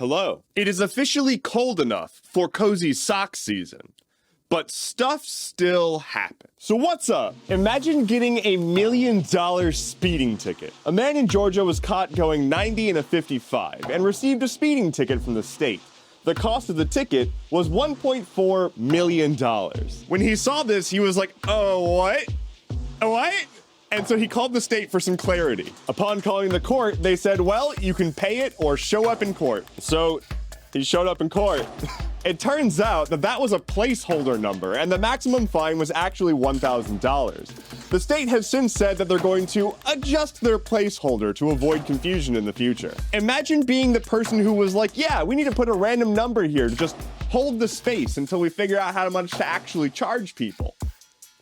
Hello. It is officially cold enough for cozy sock season, but stuff still happens. So what's up? Imagine getting a $1 million speeding ticket. A man in Georgia was caught going 90 in a 55 and received a speeding ticket from the state. The cost of the ticket was $1.4 million. When he saw this, he was like, oh, what? What? And so he called the state for some clarity. Upon calling the court, they said, well, you can pay it or show up in court. So he showed up in court. It turns out that that was a placeholder number, and the maximum fine was actually $1,000. The state has since said that they're going to adjust their placeholder to avoid confusion in the future. Imagine being the person who was like, yeah, we need to put a random number here to just hold the space until we figure out how much to actually charge people.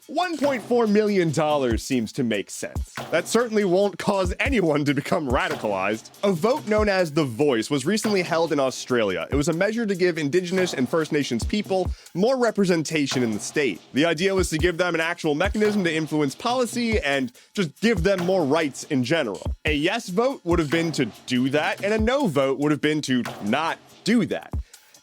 $1.4 million seems to make sense. That certainly won't cause anyone to become radicalized. A vote known as The Voice was recently held in Australia. It was a measure to give indigenous and First Nations people more representation in the state. The idea was to give them an actual mechanism to influence policy and just give them more rights in general. A yes vote would have been to do that, and a no vote would have been to not do that.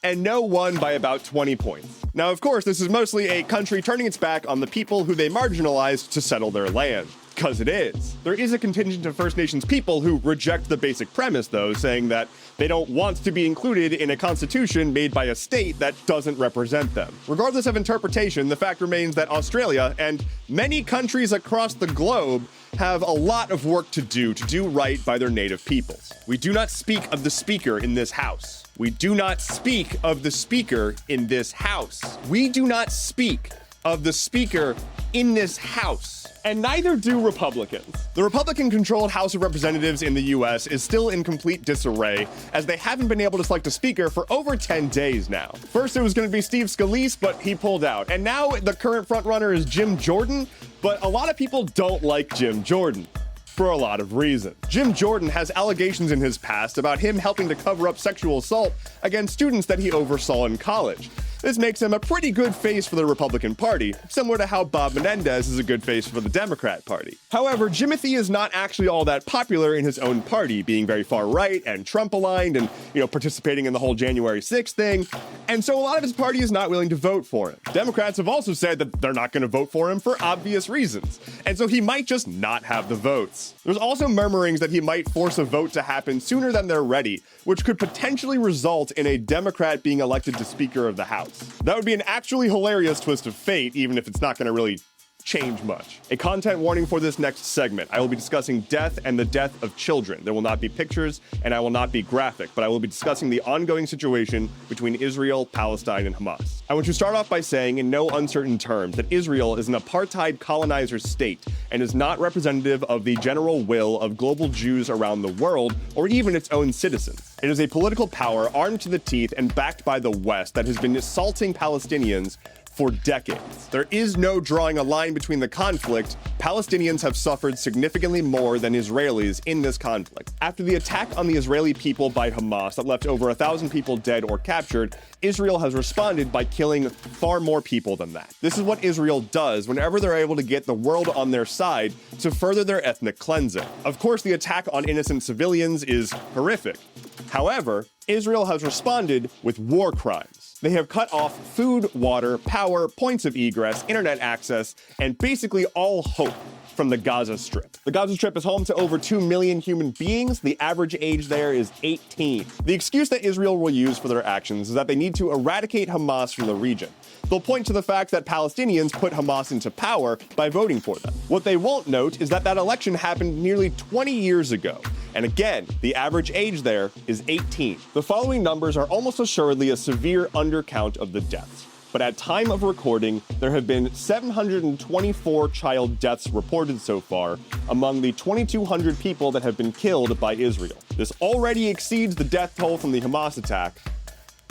And no won by about 20 points. Now, of course, this is mostly a country turning its back on the people who they marginalized to settle their land. Because it is. There is a contingent of First Nations people who reject the basic premise, though, saying that they don't want to be included in a constitution made by a state that doesn't represent them. Regardless of interpretation, the fact remains that Australia and many countries across the globe have a lot of work to do right by their native peoples. We do not speak of the speaker in this house. We do not speak of the speaker in this house. We do not speak of the speaker in this house. And neither do Republicans. The Republican-controlled House of Representatives in the US is still in complete disarray, as they haven't been able to select a speaker for over 10 days now. First it was going to be Steve Scalise, but he pulled out. And now the current frontrunner is Jim Jordan, but a lot of people don't like Jim Jordan. For a lot of reasons. Jim Jordan has allegations in his past about him helping to cover up sexual assault against students that he oversaw in college. This makes him a pretty good face for the Republican Party, similar to how Bob Menendez is a good face for the Democrat Party. However, Jimothy is not actually all that popular in his own party, being very far right and Trump-aligned and, participating in the whole January 6th thing. And so a lot of his party is not willing to vote for him. Democrats have also said that they're not going to vote for him for obvious reasons. And so he might just not have the votes. There's also murmurings that he might force a vote to happen sooner than they're ready, which could potentially result in a Democrat being elected to Speaker of the House. That would be an actually hilarious twist of fate, even if it's not going to really change much. A content warning for this next segment. I will be discussing death and the death of children. There will not be pictures and I will not be graphic, but I will be discussing the ongoing situation between Israel, Palestine, and Hamas. I want to start off by saying in no uncertain terms that Israel is an apartheid colonizer state and is not representative of the general will of global Jews around the world or even its own citizens. It is a political power armed to the teeth and backed by the West that has been assaulting Palestinians for decades. There is no drawing a line between the conflict. Palestinians have suffered significantly more than Israelis in this conflict. After the attack on the Israeli people by Hamas that left over 1,000 people dead or captured, Israel has responded by killing far more people than that. This is what Israel does whenever they're able to get the world on their side to further their ethnic cleansing. Of course, the attack on innocent civilians is horrific. However, Israel has responded with war crimes. They have cut off food, water, power, points of egress, internet access, and basically all hope from the Gaza Strip. The Gaza Strip is home to over 2 million human beings. The average age there is 18. The excuse that Israel will use for their actions is that they need to eradicate Hamas from the region. They'll point to the fact that Palestinians put Hamas into power by voting for them. What they won't note is that that election happened nearly 20 years ago. And again, the average age there is 18. The following numbers are almost assuredly a severe undercount of the deaths. But at time of recording, there have been 724 child deaths reported so far among the 2,200 people that have been killed by Israel. This already exceeds the death toll from the Hamas attack.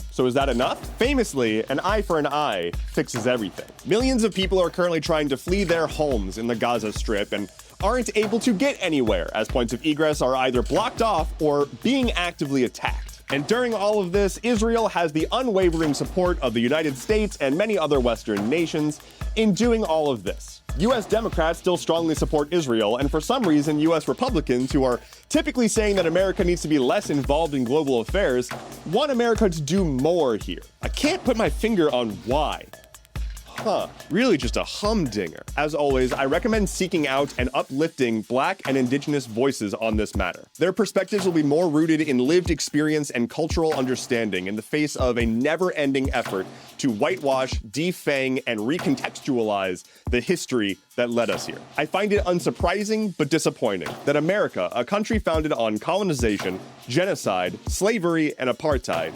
So is that enough? Famously, an eye for an eye fixes everything. Millions of people are currently trying to flee their homes in the Gaza Strip and aren't able to get anywhere, as points of egress are either blocked off or being actively attacked. And during all of this, Israel has the unwavering support of the United States and many other Western nations in doing all of this. U.S. Democrats still strongly support Israel, and for some reason, U.S. Republicans, who are typically saying that America needs to be less involved in global affairs, want America to do more here. I can't put my finger on why. Really just a humdinger. As always, I recommend seeking out and uplifting Black and Indigenous voices on this matter. Their perspectives will be more rooted in lived experience and cultural understanding in the face of a never-ending effort to whitewash, defang, and recontextualize the history that led us here. I find it unsurprising but disappointing that America, a country founded on colonization, genocide, slavery, and apartheid,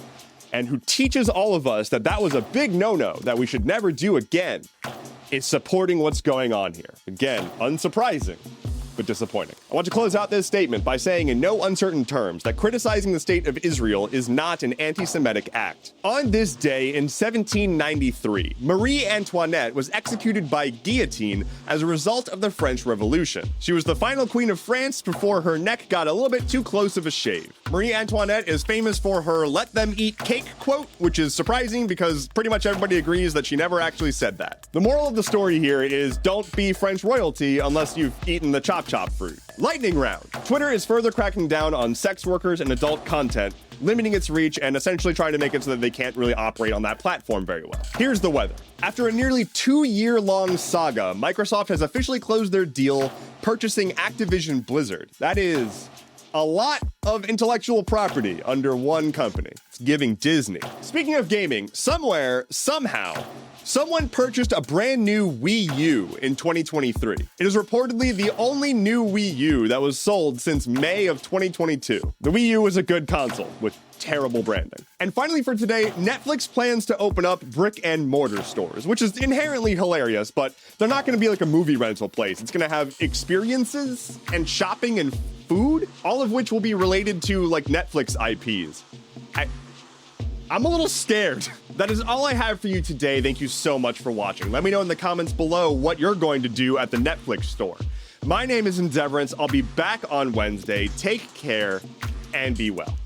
and who teaches all of us that that was a big no-no that we should never do again, is supporting what's going on here. Again, unsurprising, but disappointing. I want to close out this statement by saying in no uncertain terms that criticizing the state of Israel is not an anti-Semitic act. On this day in 1793, Marie Antoinette was executed by guillotine as a result of the French Revolution. She was the final queen of France before her neck got a little bit too close of a shave. Marie Antoinette is famous for her "let them eat cake" quote, which is surprising because pretty much everybody agrees that she never actually said that. The moral of the story here is don't be French royalty unless you've eaten the chop fruit. Lightning round. Twitter is further cracking down on sex workers and adult content, limiting its reach and essentially trying to make it so that they can't really operate on that platform very well. Here's the weather. After a nearly 2-year-long saga, Microsoft has officially closed their deal purchasing Activision Blizzard. That is a lot of intellectual property under one company. It's giving Disney. Speaking of gaming, somewhere, somehow, someone purchased a brand new Wii U in 2023. It is reportedly the only new Wii U that was sold since May of 2022. The Wii U was a good console with terrible branding. And finally for today, Netflix plans to open up brick and mortar stores, which is inherently hilarious, but they're not going to be like a movie rental place. It's going to have experiences and shopping and food, all of which will be related to like Netflix IPs. I'm a little scared. That is all I have for you today. Thank you so much for watching. Let me know in the comments below what you're going to do at the Netflix store. My name is Endeavorance. I'll be back on Wednesday. Take care and be well.